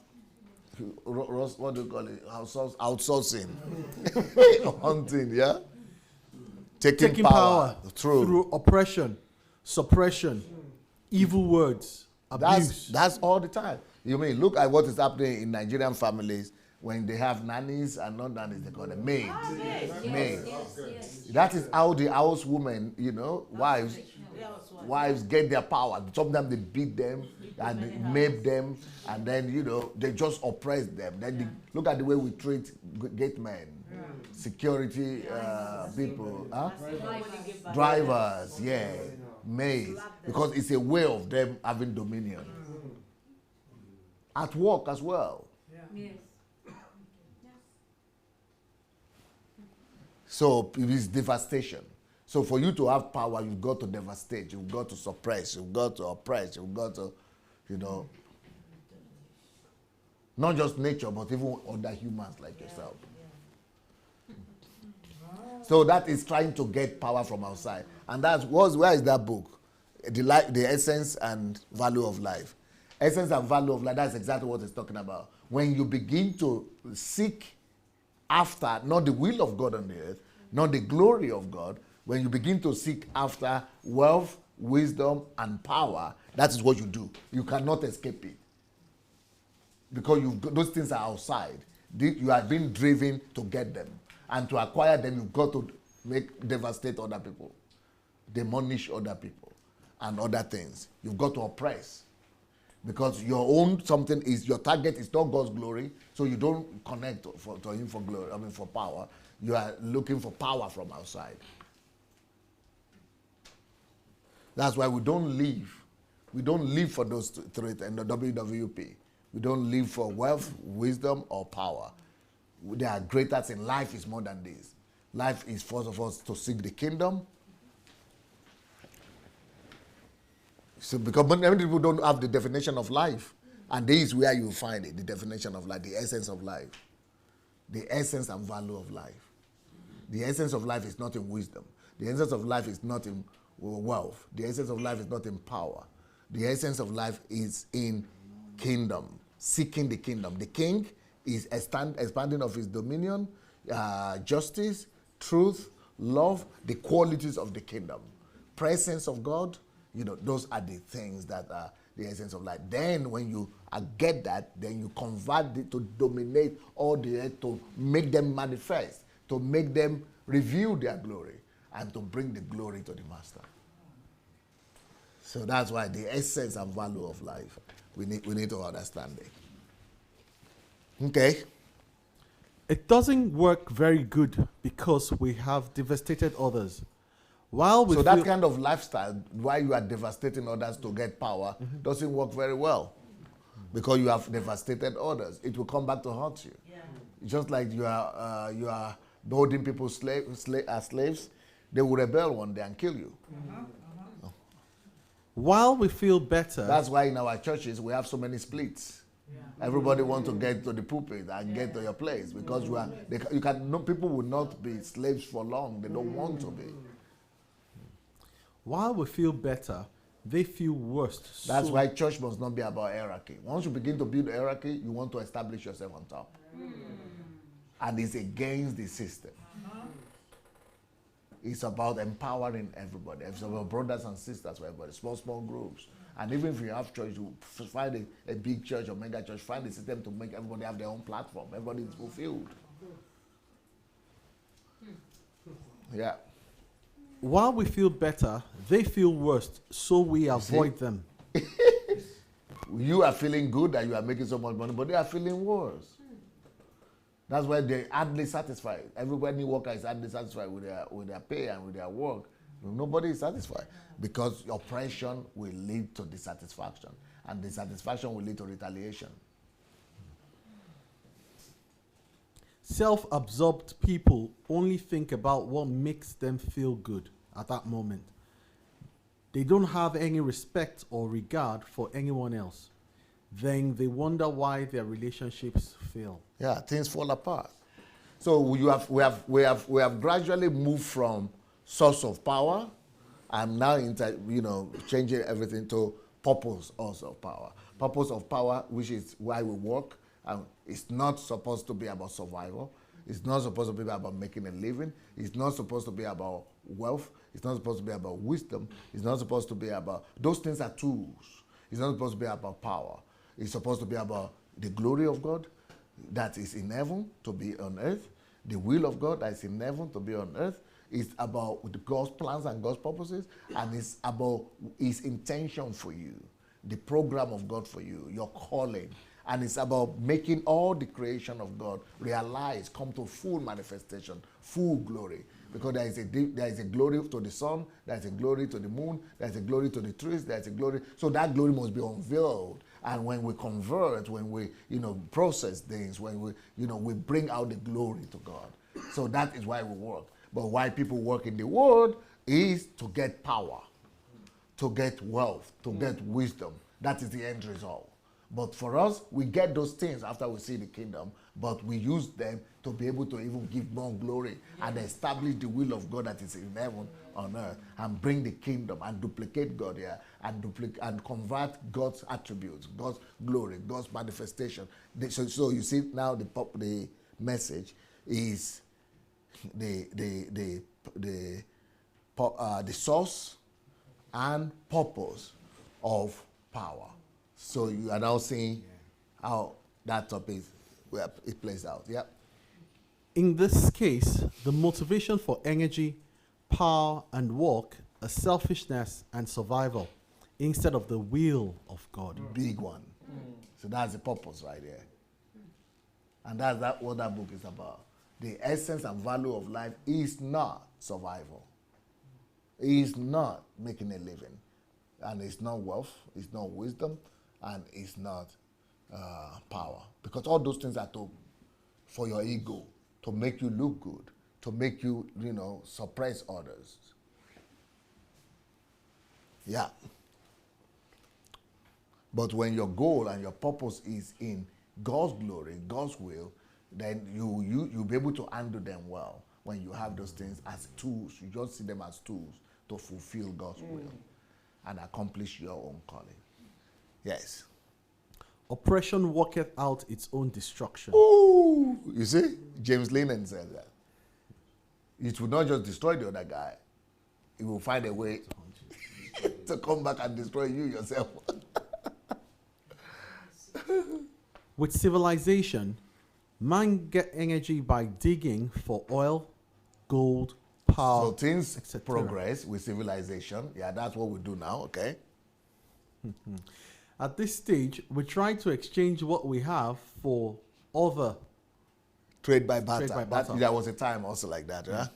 What do you call it? Outsourcing. Hunting, yeah? Taking power through oppression, suppression, evil words, abuse. That's all the time. You mean, look at what is happening in Nigerian families when they have nannies and not nannies, they call them maids. Maids. That is how the housewomen, you know, wives get their power. Sometimes they beat them and they maim them, and then, you know, they just oppress them. Then look at the way we treat gate men, security people, drivers, yeah. Maids, because it's a way of them having dominion. At work as well. Yes. So it is devastation. So for you to have power, you've got to devastate, you've got to suppress, you've got to oppress, you've got to, you know, not just nature, but even other humans like yourself. So that is trying to get power from outside. And where is that book? The Essence and Value of Life. Essence and Value of Life, that's exactly what it's talking about. When you begin to seek after, not the will of God on the earth, not the glory of God, when you begin to seek after wealth, wisdom, and power, that is what you do. You cannot escape it. Because those things are outside. You are being driven to get them. And to acquire them, you've got to devastate other people, demolish other people, and other things. You've got to oppress. Because your own something is, your target is not God's glory, so you don't connect to Him for glory, for power. You are looking for power from outside. That's why we don't live. We don't live for those three in the WWP. We don't live for wealth, wisdom, or power. There are greater things. Life is more than this. Life is first of all to seek the kingdom. So because many people don't have the definition of life. And this is where you find it, the definition of life, the essence of life. The essence and value of life. The essence of life is not in wisdom. The essence of life is not in wealth. The essence of life is not in power. The essence of life is in kingdom, seeking the kingdom. The king is expanding of his dominion, justice, truth, love, the qualities of the kingdom. Presence of God, those are the things that are the essence of life. Then when you get that, then you convert it to dominate all the earth, to make them manifest, to make them reveal their glory, and to bring the glory to the master. So that's why the essence and value of life, we need to understand it. Okay. It doesn't work very good because we have devastated others. So that kind of lifestyle, while you are devastating others to get power, doesn't work very well. Because you have devastated others. It will come back to haunt you. Yeah. Just like you are holding people as slaves, they will rebel one day and kill you. While we feel better. That's why in our churches we have so many splits. Yeah. Everybody wants to get to the pulpit and get to your place because people will not be slaves for long. They don't want to be. While we feel better, they feel worse. That's why church must not be about hierarchy. Once you begin to build hierarchy, you want to establish yourself on top. And it's against the system. It's about empowering everybody. It's about brothers and sisters for everybody, small groups. And even if you have church, you find a big church or mega church, find a system to make everybody have their own platform. Everybody is fulfilled. Yeah. While we feel better, they feel worse, so we avoid them. You are feeling good that you are making so much money, but they are feeling worse. That's why they're hardly satisfied. Everybody worker is hardly satisfied with their pay and with their work. Nobody is satisfied because oppression will lead to dissatisfaction, and dissatisfaction will lead to retaliation. Self-absorbed people only think about what makes them feel good at that moment. They don't have any respect or regard for anyone else. Then they wonder why their relationships fail. Yeah, things fall apart. So we have gradually moved from source of power and now changing everything to purpose also of power. Purpose of power, which is why we work. It's not supposed to be about survival. It's not supposed to be about making a living. It's not supposed to be about wealth. It's not supposed to be about wisdom. It's not supposed to be about, those things are tools. It's not supposed to be about power. It's supposed to be about the glory of God that is in heaven to be on earth, the will of God that is in heaven to be on earth. It's about God's plans and God's purposes, and it's about His intention for you, the program of God for you, your calling. And it's about making all the creation of God realize, come to full manifestation, full glory. Because there is a glory to the sun, there is a glory to the moon, there is a glory to the trees, there is a glory. So that glory must be unveiled. And when we convert, when we process things, when we bring out the glory to God. So that is why we work. But why people work in the world is to get power, to get wealth, to get wisdom. That is the end result. But for us, we get those things after we see the kingdom, but we use them to be able to even give more glory and establish the will of God that is in heaven on earth, and bring the kingdom and duplicate God here and convert God's attributes, God's glory, God's manifestation. So you see now the message is the source and purpose of power. So you are now seeing how that topic it plays out. Yeah. In this case, the motivation for energy, power, and work are selfishness and survival instead of the will of God. Big one. So that's the purpose right there. And that's what that book is about. The essence and value of life is not survival. It is not making a living. And it's not wealth, it's not wisdom, and it's not power. Because all those things are for your ego, to make you look good, to make you, suppress others. Yeah. But when your goal and your purpose is in God's glory, God's will, then you'll be able to handle them well. When you have those things as tools, you just see them as tools to fulfill God's will and accomplish your own calling. Yes. Oppression worketh out its own destruction. Ooh, you see, James Lennon said that. It will not just destroy the other guy. It will find a way to come back and destroy you yourself. With civilization, man get energy by digging for oil, gold, power, So things etc. progress with civilization. Yeah, that's what we do now, okay? At this stage, we try to exchange what we have for other, Trade by barter. Trade by barter. There was a time also like that, yeah?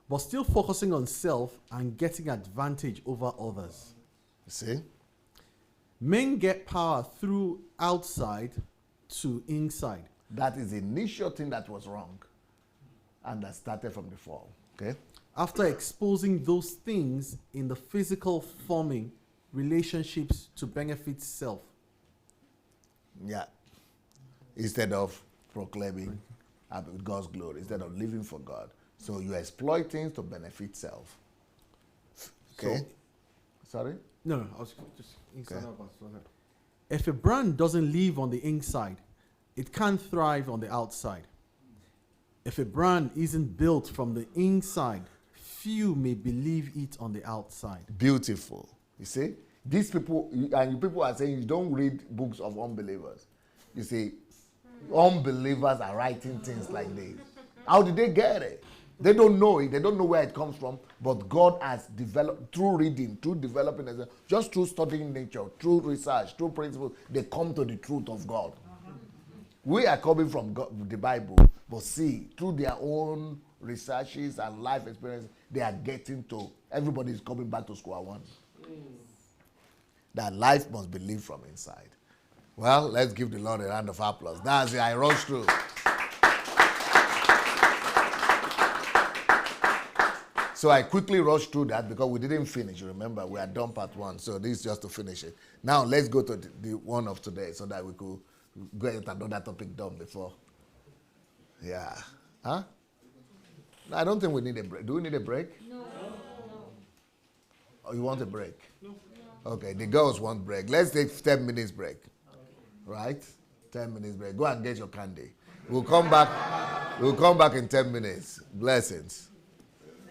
but still focusing on self and getting advantage over others. You see? Men get power through outside to inside. That is the initial thing that was wrong. And that started from the fall, okay? After exposing those things in the physical forming relationships to benefit self. Yeah. Instead of proclaiming God's glory, instead of living for God. So you exploit things to benefit self. Okay? Sorry? No, I was just inside Okay. out. If a brand doesn't live on the inside, it can't thrive on the outside. If a brand isn't built from the inside, few may believe it on the outside. Beautiful. You see? These people, and you people are saying you don't read books of unbelievers. You see, unbelievers are writing things like this. How did they get it? They don't know it. They don't know where it comes from. But God has developed, through reading, through developing, just through studying nature, through research, through principles, they come to the truth of God. We are coming from God, the Bible, but see, through their own researches and life experience, they are getting to, everybody is coming back to square one. That life must be lived from inside. Well, let's give the Lord a round of applause. That's it. I rushed through. So I quickly rushed through that because we didn't finish. Remember, we are done part one. So this is just to finish it. Now let's go to the one of today so that we could get another topic done before. Yeah. Huh? No, I don't think we need a break. Do we need a break? No. Oh, you want a break? No. Okay, the girls want break. Let's take 10 minutes break. Right? 10 minutes break. Go and get your candy. We'll come back. We'll come back in 10 minutes. Blessings.